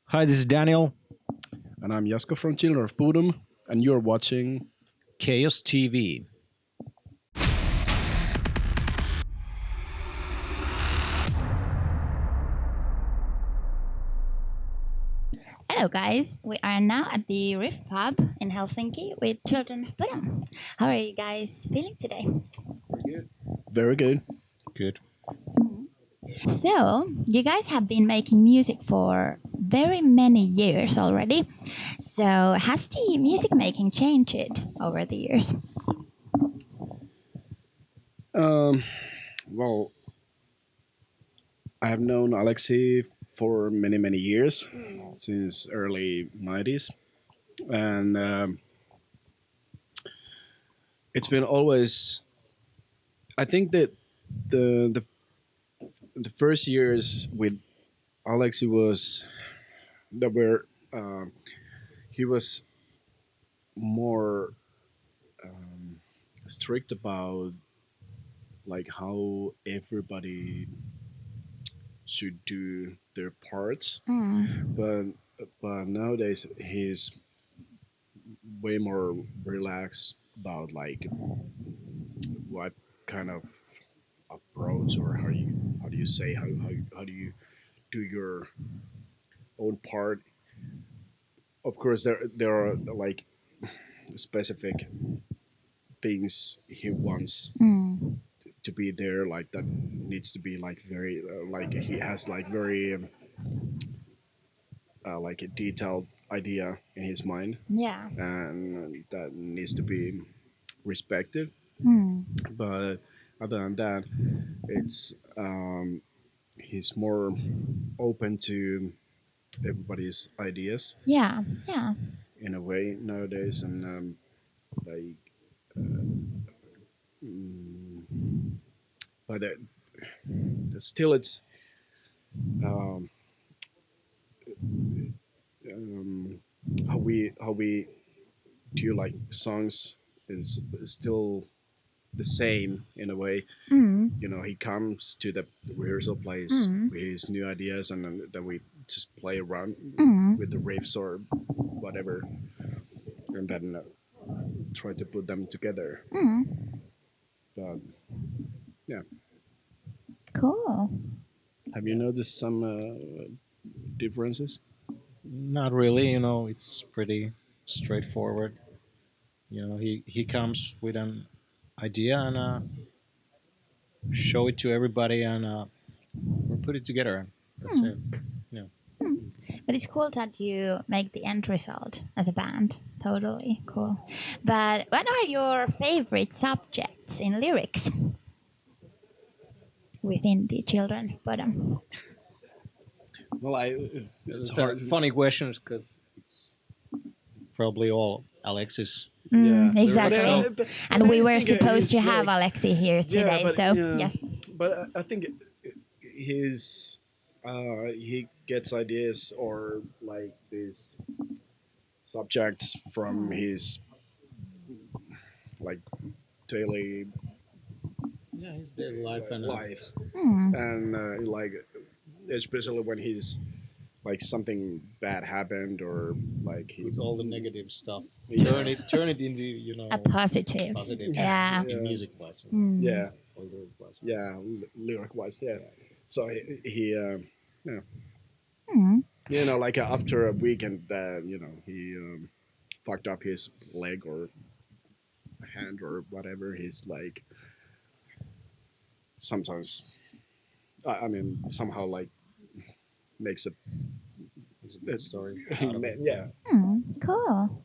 Hi, this is Daniel. And I'm Jaska from Children of Bodom, and you're watching. Chaos TV. Hello, guys. We are now at the Riff Pub in Helsinki with Children of Bodom. How are you guys feeling today? Very good. Good. So, you guys have been making music for very many years already. So, has the music making changed over the years? Um, well, I have known Alexei for many, many years, since early 90s. And it's been always, I think that the, the, the first years with Alexei was that were, he was more um, strict about like how everybody should do their parts, Mm. but nowadays he's way more relaxed about like what kind of approach, or how do you say, how do you do your own part. Of course there are like specific things he wants Mm. to be there, like that needs to be like very like he has like very like a detailed idea in his mind, Yeah. and that needs to be respected. Mm. But other than that, it's he's more open to everybody's ideas Yeah. Yeah. in a way nowadays, and like, mm, but still it's um, um, how we do like songs is still the same in a way. Mm. He comes to the rehearsal place Mm. with his new ideas, and then we just play around Mm. with the riffs or whatever, and then try to put them together. Mm. But yeah, Cool. have you noticed some differences? Not really, it's pretty straightforward. He comes with an idea and show it to everybody and we put it together. That's it. Mm. Yeah. Mm. But it's cool that you make the end result as a band. Totally cool. But what are your favorite subjects in lyrics within the children bottom? Well, it's It's a hard. funny questions because it's probably all Alexis. Yeah, but, Exactly. And we I were think supposed to he's have like, Alexi here yeah, today, but so yeah, yes. but I think his he gets ideas or like these subjects from his like daily Yeah, his daily life and life, Mm. and like especially when he's like something bad happened, or like he with all the negative stuff. yeah, Turn it into A positive. positive Yeah. in yeah, music wise, yeah, or lyric wise. yeah, lyric wise, yeah. So he yeah, Mm. like after a weekend that he fucked up his leg or hand or whatever, he's like sometimes I mean somehow like makes a It's a good story out of it. yeah. Cool.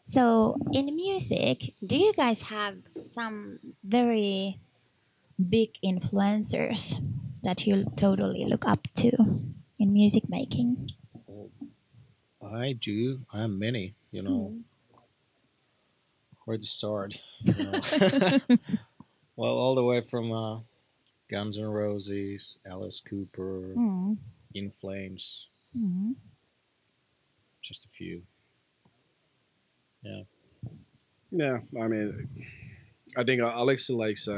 So, in music, do you guys have some very big influencers that you totally look up to in music making? Well, I do. I have many. Where to start? Well, all the way from Guns N' Roses, Alice Cooper, Mm. In Flames, Mm. just a few. Yeah. Yeah, I mean, I think Alex likes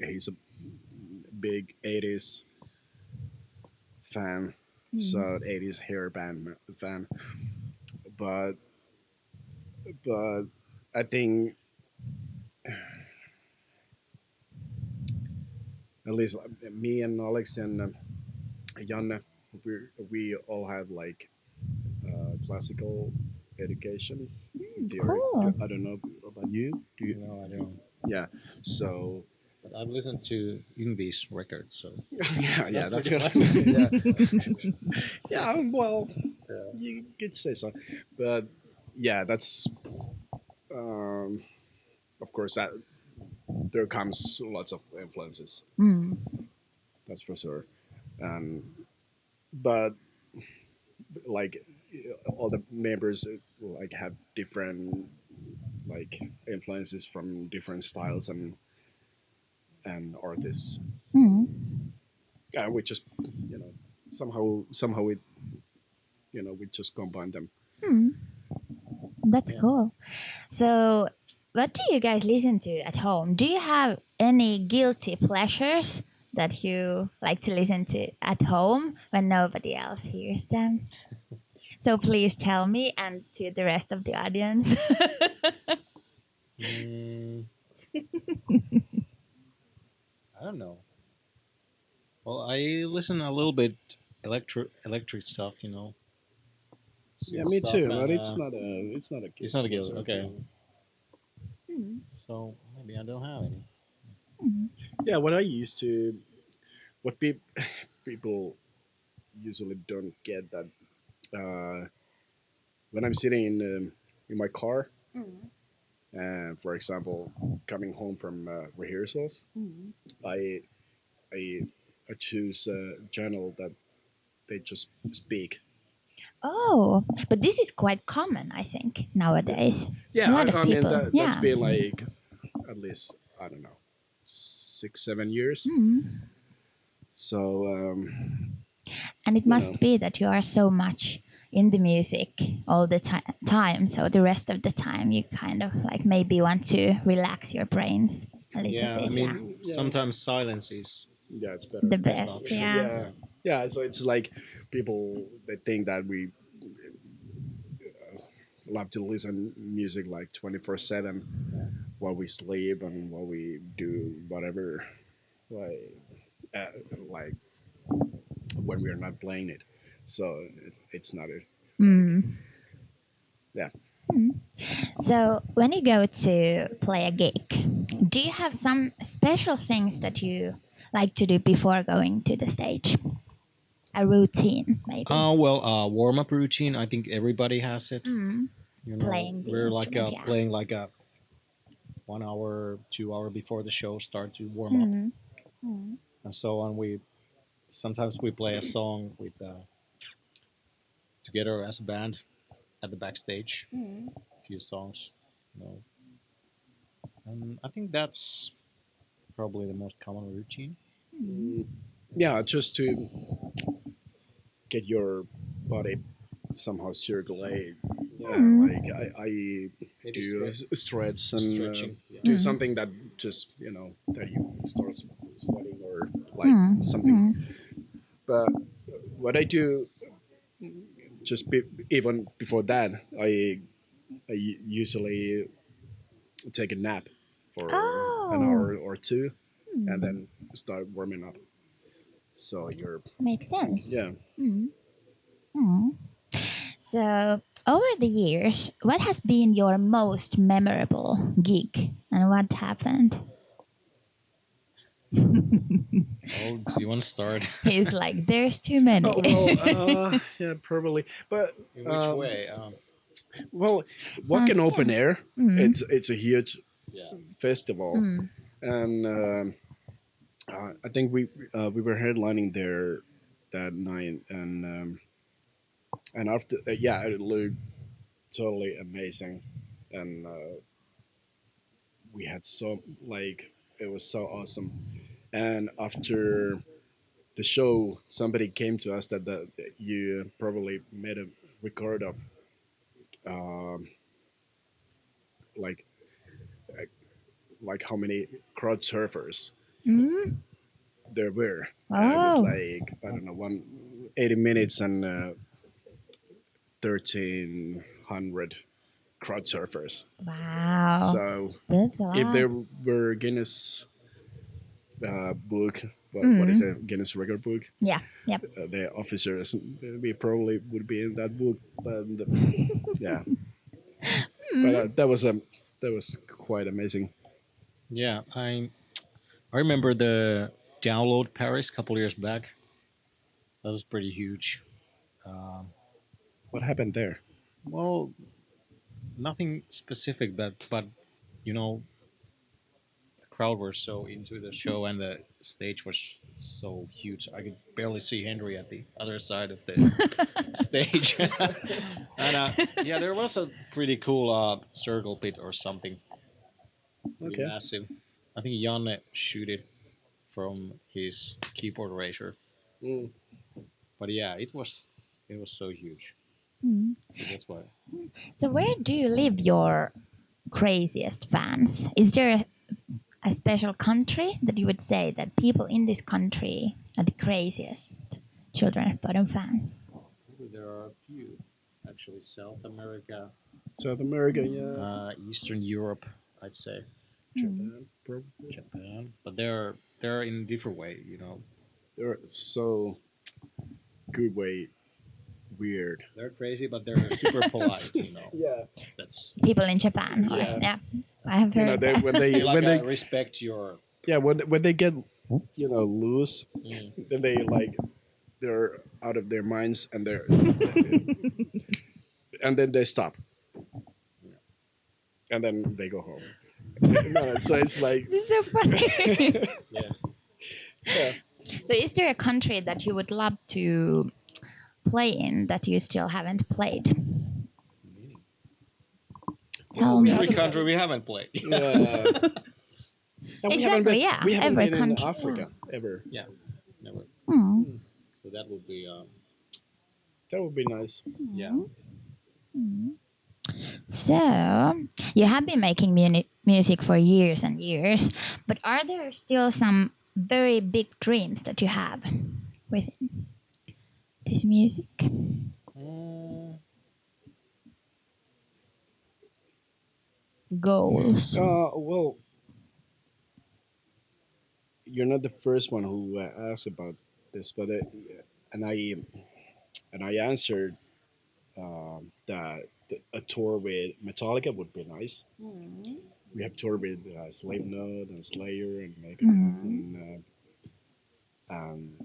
he's a big 80s fan, so Mm. 80s hair band fan. But but I think at least me and Alex and Janne, we all have like classical education theory. Cool. I don't know about you. Do you? No, I don't. Yeah. So But I've listened to Yngvie's records, so yeah, not that's pretty good. much. Yeah, yeah. Well, Yeah. you could say so, but yeah, that's um, of course that there comes lots of influences. Mm. That's for sure. And but like all the members like have different like influences from different styles and artists. Mm. Yeah, we just somehow we we just combine them. Mm. That's Yeah. cool. So, what do you guys listen to at home? Do you have any guilty pleasures that you like to listen to at home when nobody else hears them? So, please tell me and to the rest of the audience. Mm, I don't know. Well, I listen a little bit electric stuff, Yeah, synth me stuff, too. But and it's not a it's guilty not a guild. pleasure. Okay, Mm. so maybe I don't have any. Mm. Yeah, what people usually don't get that when I'm sitting in my car, Mm. and for example, coming home from rehearsals, Mm. I I I choose a channel that they just speak. Oh, but this is quite common, I think, nowadays. A Yeah, lot of I mean people, that's yeah. been like at least I don't know 6 7 years. Mm. So And it you know must be that you are so much in the music all the time. So the rest of the time, you kind of like maybe want to relax your brains a little Yeah, I bit. Yeah. mean yeah, sometimes silence is yeah, it's better. The best best. option. Yeah. Yeah, yeah. So it's like people they think that we love to listen music like 24/7 Yeah. while we sleep and while we do whatever, like uh, like when we are not playing it. So it's not it. Like Mm. yeah. So when you go to play a gig, do you have some special things that you like to do before going to the stage? A routine, maybe. Well, warm up routine. I think everybody has it. Mm. Playing the We're like instrument, yeah. playing like a 1 hour, 2 hour before the show starts to warm up, Mm. Mm. and so on. We sometimes we play a song with together as a band at the backstage. Mm. A few songs, you know, and I think that's probably the most common routine. Mm. Mm, yeah, just to get your body somehow circulate. Mm. Like I Maybe do a stretch and stretching. Yeah. do Mm. something that just that you start sweating or like Mm. something. Mm. But what I do even before that, I usually take a nap for an Oh, hour or two and mm. then start warming up. So you're Makes sense. yeah. Mm. Mm. So, over the years, what has been your most memorable gig and what happened? Oh, do you want to start? He's like, there's too many. Oh well, yeah, probably. But In which way? well, So, walking yeah. open air, Mm. it's a huge Yeah. festival, Mm. and I think we were headlining there that night, and after yeah, it looked totally amazing, and we had so like it was so awesome. And after the show, somebody came to us that you probably made a record of um, like like how many crowd surfers Mm. there were, and it was Oh. like I don't know 80 minutes and 1,300 crowd surfers. Wow, So that's a if lot. there were Guinness book, what is Mm. it, Guinness record book, Yeah, yep. the officers, we probably would be in that book. But yeah, but Mm. that was quite amazing. Yeah, I remember the download Paris a couple years back. That was pretty huge. Um, What happened there? well, nothing specific, but you know, the crowd were so into the show and the stage was so huge. I could barely see Henry at the other side of the stage. And yeah, there was a pretty cool circle pit or something, pretty Okay. massive. I think Janne shoot it from his keyboard razor. Mm. But yeah, it was so huge. Mm. So that's why. So, where do you live your craziest fans? Is there a special country that you would say that people in this country are the craziest Children of Bodom fans? There are a few, actually. South America, South America, yeah. Eastern Europe, I'd say. Japan, probably. Japan, but they're in a different way. They're so good way weird. They're crazy, but they're super polite. Yeah. That's People in Japan, or, Yeah. yeah, I have You know, heard they that. when they they like when they respect your. yeah when they get loose, Mm. then they're out of their minds and they're and then they stop and then they go home. No, so it's like This is so funny. Yeah. yeah. So, is there a country that you would love to play in that you still haven't played? Tell we me. Every haven't- country we haven't played. Yeah. And we haven't Exactly, been, yeah, we haven't every been country. in Africa ever. Yeah, never. Mm. So that would be That would be nice. yeah. So, you have been making music for years and years, but are there still some very big dreams that you have with this music? Mm, Goals. Well, you're not the first one who asked about this, but and I and I answered that a tour with Metallica would be nice. We have toured with Slipknot and Slayer and Megadeth and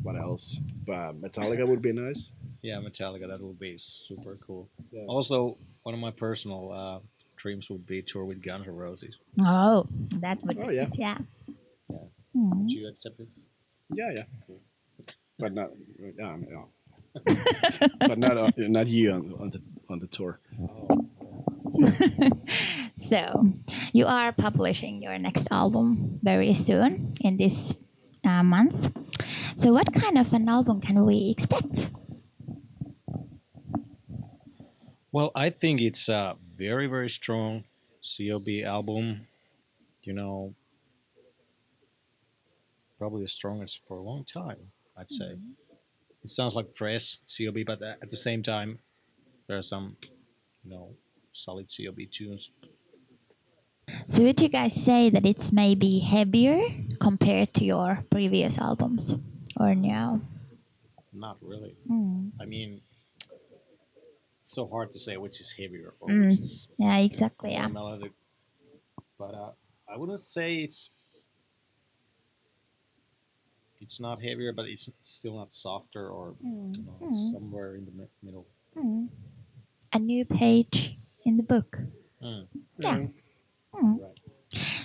what else? But Metallica would be nice. yeah, Metallica. That would be super cool. Yeah. Also, one of my personal dreams would be tour with Guns N' Roses. Oh, that would Oh, be yeah. nice, yeah. Yeah. Mm. Would you accept it? Yeah, yeah. But not, no. But not you on the tour. Oh. So, you are publishing your next album very soon in this month. So, what kind of an album can we expect? Well, I think it's a very, very strong COB album. Probably the strongest for a long time, I'd say. It sounds like fresh COB, but at the same time, there are some, solid COB tunes. So, would you guys say that it's maybe heavier compared to your previous albums, or no? Not really. Mm. I mean, it's so hard to say which is heavier or Mm. which is Yeah, exactly. more Yeah. melodic. But I wouldn't say it's not heavier, but it's still not softer or somewhere in the middle. Mm. A new page in the book. Mm. Yeah. Mm. Right.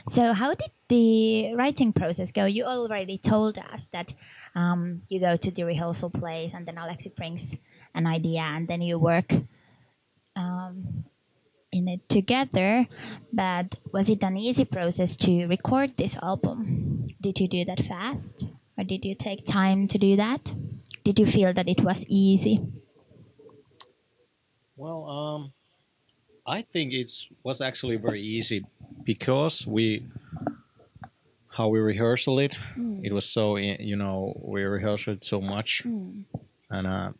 So, how did the writing process go? You already told us that you go to the rehearsal place and then Alexi brings an idea and then you work in it together. But was it an easy process to record this album? Did you do that fast? Or did you take time to do that? Did you feel that it was easy? Well, I think it was actually very easy because we how we rehearsed it. Mm. It was so we rehearsed it so much Mm. and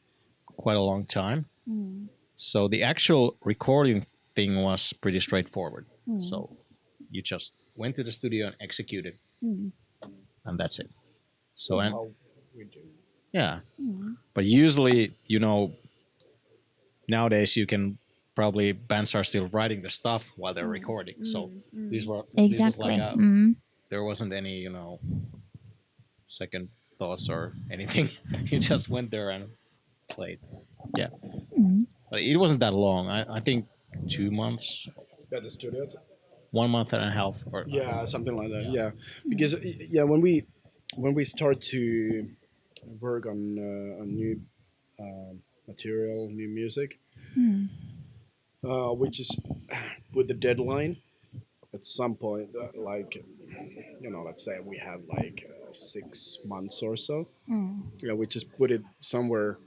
quite a long time. Mm. So the actual recording thing was pretty straightforward. Mm. So you just went to the studio and executed, Mm. and that's it. So That's and how we do. yeah, Mm. but usually nowadays you can probably bands are still writing the stuff while they're recording. So these were this was like Exactly. a Mm. there wasn't any second thoughts or anything. You just went there and played. Yeah, Mm. but it wasn't that long. I think 2 months, At the studio. 1 month and a half, or Yeah, something like that. Yeah, Mm. because yeah, when we start to work on new material, new music, Mm. which is with the deadline at some point, like let's say we have like 6 months or so. Mm. Yeah, we just put it somewhere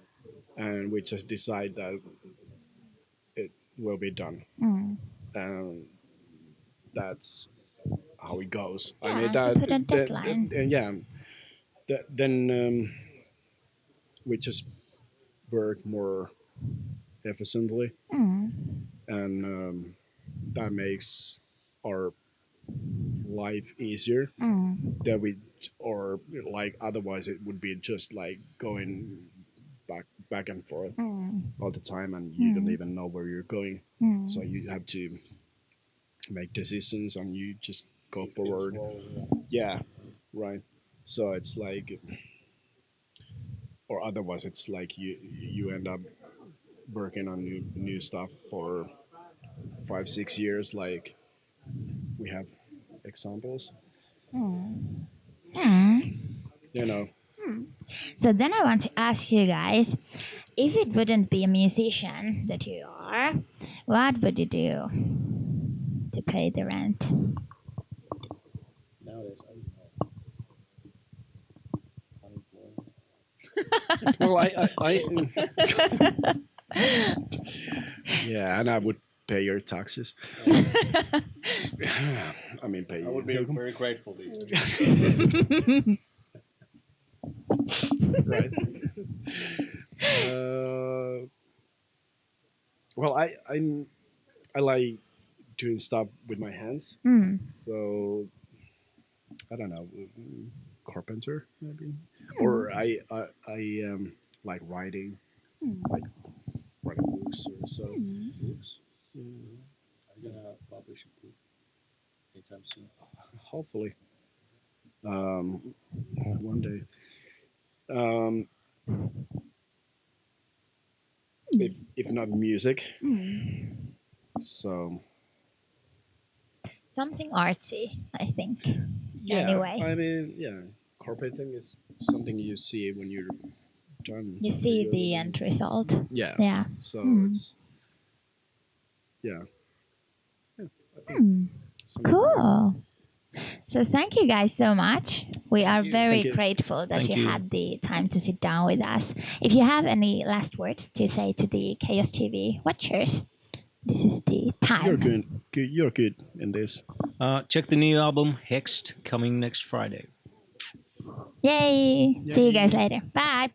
and we just decide that it will be done. Mm. And that's how it goes. I mean Yeah, you that, put a deadline. yeah. Then we just work more efficiently, Mm. and that makes our life easier. Mm. That we or like otherwise it would be just like going back and forth Mm. all the time, and you don't even know where you're going. Mm. So you have to make decisions, and you just go keep things forward. rolling. Yeah, right. So it's like, or otherwise it's like you end up working on new stuff for 5 6 years. Like we have examples, Mm. Mm. you know. So then I want to ask you guys, if it wouldn't be a musician that you are, what would you do to pay the rent? Nowadays, I don't know. Well, yeah, and I would pay your taxes. I mean, pay. I would be you. very grateful to you. Right. Uh, well, I like doing stuff with my hands, Mm. so I don't know, carpenter maybe, or I like writing, like writing books or so. Books? Yeah, Are you gonna publish a book anytime soon? hopefully, one day. Um, if not music, Mm. so Something artsy, I think. yeah. Anyway, I mean, yeah, carpenting is something you see when you're done. you see you're the done. end result. Yeah. Yeah. So Mm. it's yeah. Yeah. I think Mm. something like that. Cool. So thank you guys so much. We are very Thank you. grateful that Thank you you. had the time to sit down with us. If you have any last words to say to the Chaos TV watchers, this is the time. You're good. You're good in this. Check the new album Hexed coming next Friday. Yay! See you guys Yay. later. Bye.